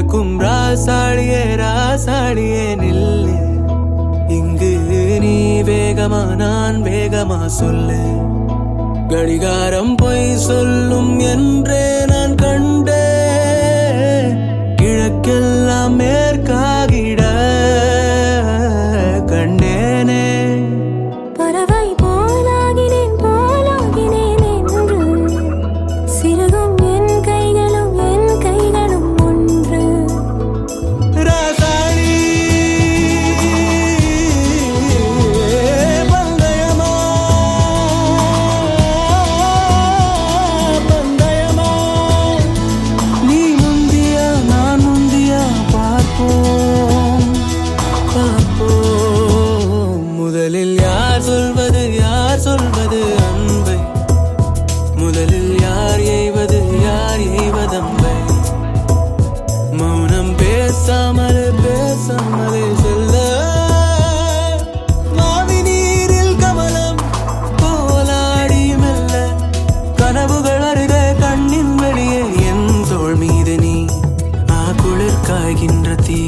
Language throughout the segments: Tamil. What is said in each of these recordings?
பிறக்கும் ராசாடியே ராசாடியே நில்லு. இங்கு நீ வேகமா நான் வேகமா சொல்லு. கடிகாரம் பொய் சொல்லும் என்றே நான் கண்டே. கிழக்கெல்லாம் மேற்காகிட கண்டேனே. பறவை போலாகினேன் போலாகினேன் என்று சிறகும் என் கைகளும் ஒன்று. ராசாடி பந்தயமா பந்தயமா. நீ முந்தியா நான் முந்தியா பார்ப்போம் பார்ப்போம். முதலில் யார் சொல்வது அன்பை? முதலில் யார் எய்வது அம்பை? மௌனம் பேசாமலே செல்ல. மாவி நீரில் கமலம் போலாடி மெல்ல. கனவுகள் அருகே கண்ணின் வெளியே என் தோள் மீது நீ குளிர் காய்கின்ற தீ.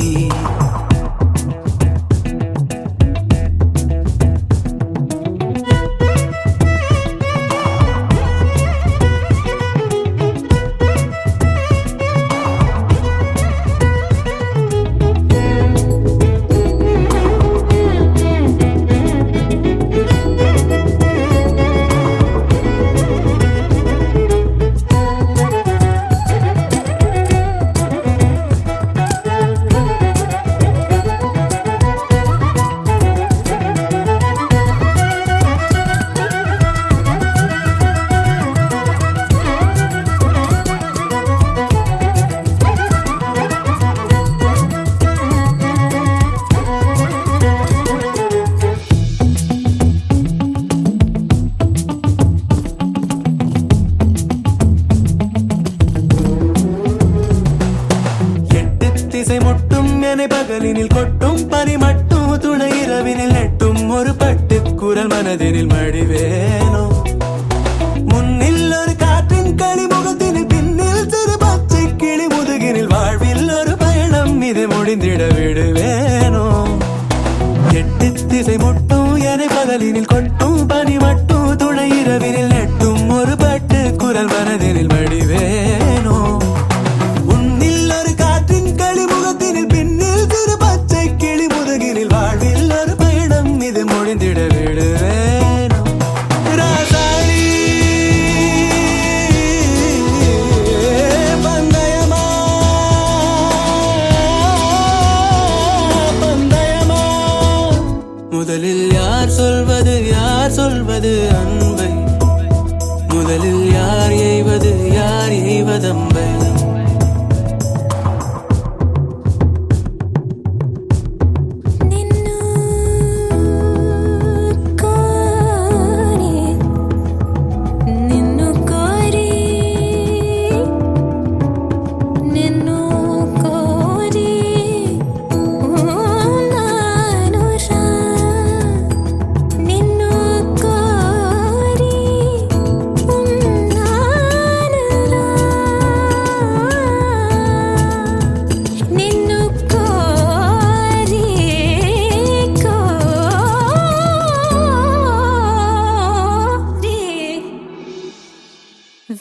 திசை முட்டும் என பகலினில் கொட்டும் பனி மட்டும் துணை இரவினில் நெட்டும் ஒரு பட்டு குரல் மனதினில் மடிவேனோ. முன்னில் ஒரு காற்றின் களிமுகத்தினில் பின்னில் சிறு பச்சை கிளி முதுகினில் வாழ்வில் ஒரு பயணம் இது முடிந்திட விடுவேனோ. எட்டு திசை முட்டும் என பகலினில் கொட்டும் பனி மட்டும் துணை இரவினில் நெட்டும் ஒரு பட்டு குரல் மனதினில் மடிவேனோ. முதலில் யார் சொல்வது அன்பை? முதலில் யார் எய்வது அம்பை?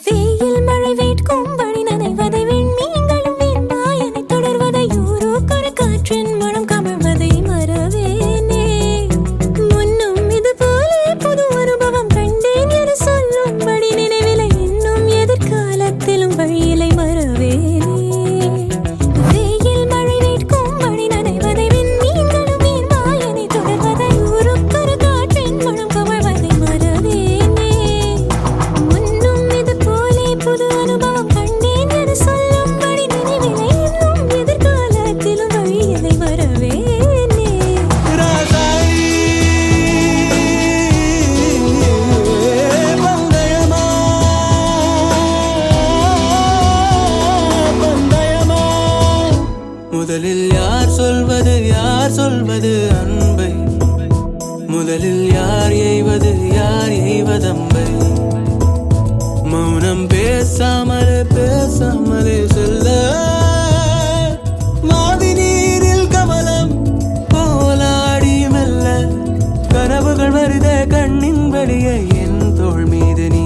வெயில் மழை வேட்கும் வழி நனைவதை விண்மீன்களும் வெண்மாயனை தொடர்வதை ஊரோக்கொரு காற்றின் மனம் கமழ்வதை மறவேனே. முன்னும் இது போலே புது அனுபவம் கண்டேன் என சொல்லும்படி நினைவிலை இன்னும் எதிர்காலத்திலும் வழியிலை மறவேனே. வெயில் மழை வேட்கும் வழி நனைவதை விண்மீன்களும் வெண்மாயனை தொடர்வதை ஊரோக்கொரு காற்றின் மனம் கமழ்வதை மறவேனே. புது அனுபவம் கண்டேன் என சொல்லும்படி நினைவிலை இன்னும் எதிர்காலத்திலும் வழியிலை வரவேனே. பந்தயமா பந்தயமா. முதலில் யார் சொல்வது அன்பை? முதலில் யார் எய்வது அம்பை? மௌனம் பேசாமலே செல்ல. படிய என் தோள் மீது நீ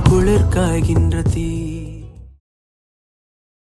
குளிர் காய்கின்ற தீ